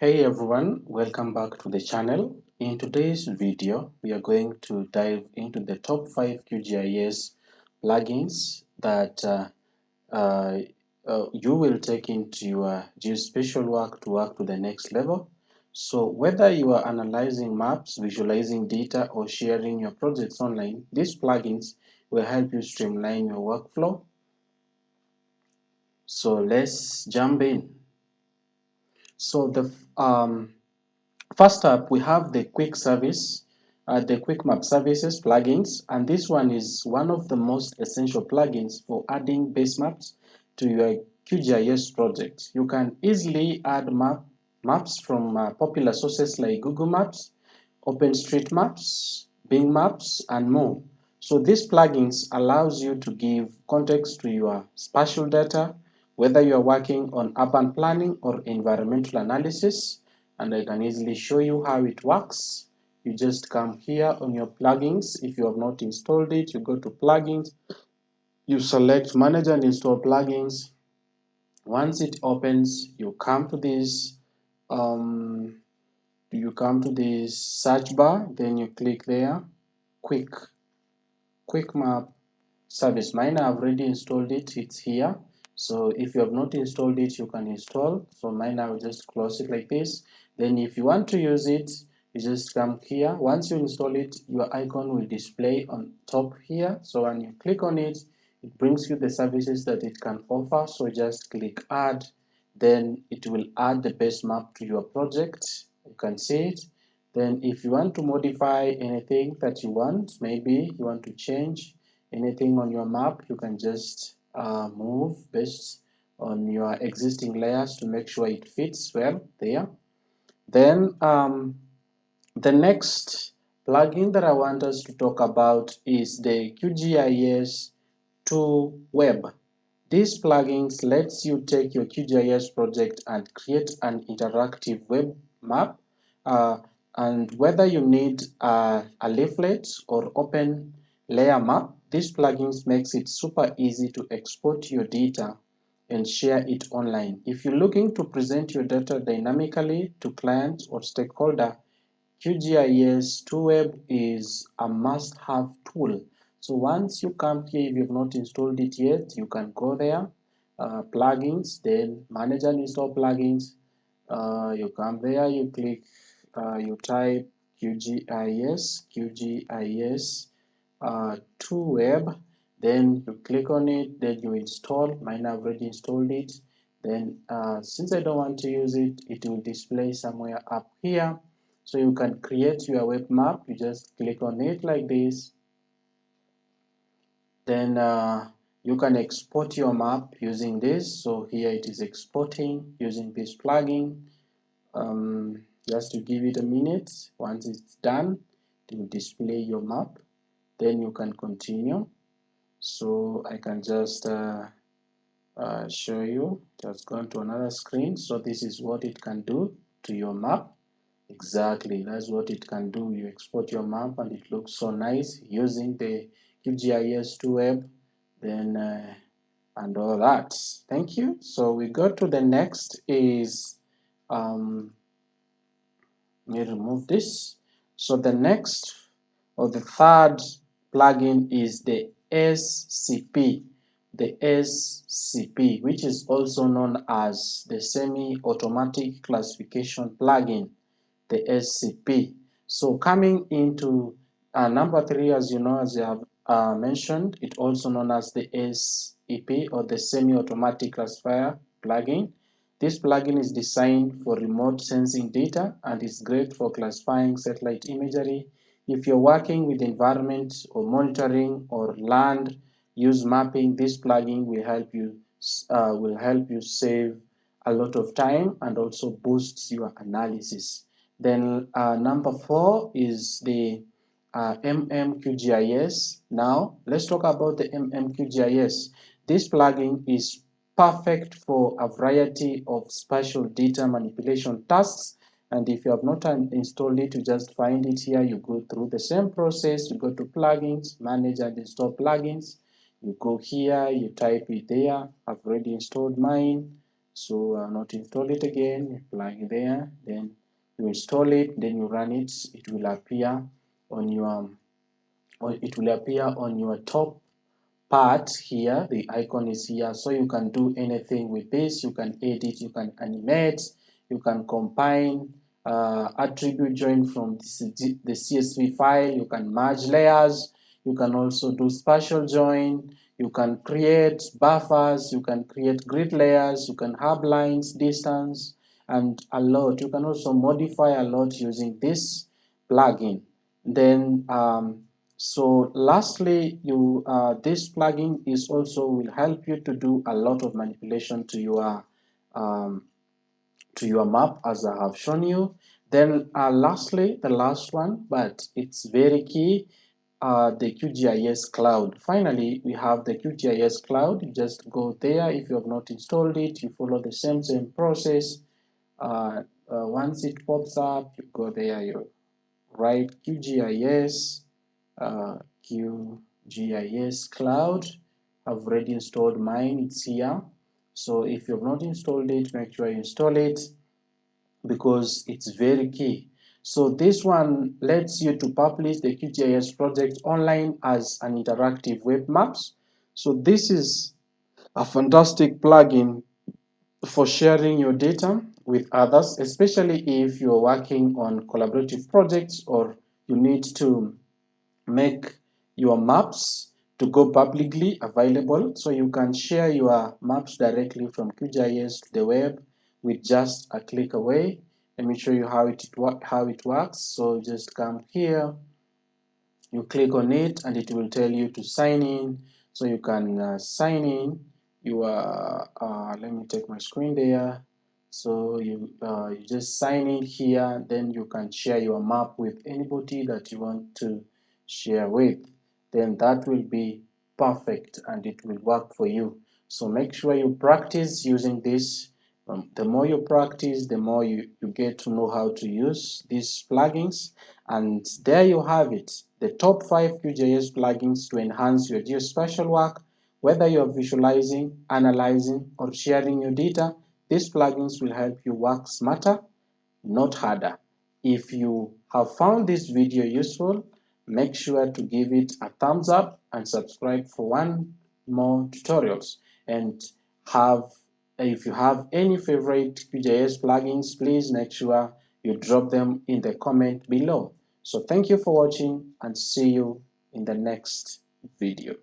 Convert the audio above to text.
Hey everyone, welcome back to the channel. In today's video, we are going to dive into the top 5 QGIS plugins that uh, you will take into your geospatial work to work to the next level. So whether you are analyzing maps, visualizing data, or sharing your projects online, these plugins will help you streamline your workflow. So let's jump in. So the first up, we have the the quick map services plugins, and this one is one of the most essential plugins for adding base maps to your QGIS project. You can easily add maps from popular sources like Google Maps, OpenStreetMaps, Bing Maps, and more. So these plugins allows you to give context to your spatial data, whether you are working on urban planning or environmental analysis, and I can easily show you how it works. You just come here on your plugins. If you have not installed it, you go to plugins, you select manage and install plugins. Once it opens, you come to this search bar, then you click there, quick map service. Mine, I've already installed it, it's here. So if you have not installed it, you can install. So mine, I will just close it like this. Then if you want to use it, you just come here. Once you install it, your icon will display on top here. So when you click on it, it brings you the services that it can offer. So just click add, then it will add the base map to your project. You can see it. Then if you want to modify anything that you want, maybe you want to change anything on your map, you can just move based on your existing layers to make sure it fits well there. Then the next plugin that I want us to talk about is the QGIS 2 Web. This plugins lets you take your QGIS project and create an interactive web map. And whether you need a leaflet or open layer map, this plugins makes it super easy to export your data and share it online. If you're looking to present your data dynamically to clients or stakeholder, QGIS 2Web is a must-have tool. So once you come here, if you have not installed it yet, you can go there, plugins, then manage and install plugins. You come there, you click, you type QGIS 2Web, then you click on it, then you install. Mine, I've already installed it. Then since I don't want to use it, it will display somewhere up here. So you can create your web map. You just click on it like this. Then you can export your map using this. So here it is exporting using this plugin. Just to give it a minute. Once it's done, it will display your map. Then you can continue. So I can just show you. Just gone to another screen. So this is what it can do to your map. Exactly, that's what it can do. You export your map and it looks so nice using the QGIS 2Web, then and all that. Thank you. So we go to the next is let me remove this. So the next or the third plugin is the SCP. The SCP, which is also known as the semi-automatic classification plugin, the SCP. So coming into number 3, as you know, as I have mentioned, it also known as the SEP or the semi-automatic classifier plugin. This plugin is designed for remote sensing data and is great for classifying satellite imagery. If you're working with environment or monitoring or land use mapping, this plugin will help you save a lot of time and also boosts your analysis. Then number 4 is the MMQGIS. Now let's talk about the MMQGIS. This plugin is perfect for a variety of spatial data manipulation tasks. And if you have not installed it, you just find it here. You go through the same process. You go to plugins, manage and install plugins. You go here, you type it there. I've already installed mine. So not install it again, you plug there, then you install it, then you run it. It will appear on your top part here. The icon is here, so you can do anything with this. You can edit, you can animate, you can combine attribute join from the CSV file, you can merge layers, you can also do spatial join, you can create buffers, you can create grid layers, you can have lines, distance, and a lot. You can also modify a lot using this plugin. Then so lastly, this plugin is also will help you to do a lot of manipulation um, to your map, as I have shown you. Then lastly, the last one, but it's very key, the QGIS cloud. Finally, we have the QGIS cloud. You just go there. If you have not installed it, you follow the same process. Once it pops up, you go there, you write QGIS, uh, QGIS cloud. I've already installed mine, it's here. So if you've not installed it, make sure you install it because it's very key. So this one lets you to publish the QGIS project online as an interactive web maps. So this is a fantastic plugin for sharing your data with others, especially if you're working on collaborative projects or you need to make your maps to go publicly available, so you can share your maps directly from QGIS to the web with just a click away. Let me show you how it works. So just come here, you click on it and it will tell you to sign in. So you can sign in your let me take my screen there. So you just sign in here, then you can share your map with anybody that you want to share with. Then that will be perfect and it will work for you. So make sure you practice using this. The more you practice, the more you get to know how to use these plugins. And there you have it, the top 5 QGIS plugins to enhance your geospatial work. Whether you are visualizing, analyzing, or sharing your data, these plugins will help you work smarter, not harder. If you have found this video useful, make sure to give it a thumbs up and subscribe for one more tutorials. And have if you have any favorite QGIS plugins, please make sure you drop them in the comment below. So thank you for watching and see you in the next video.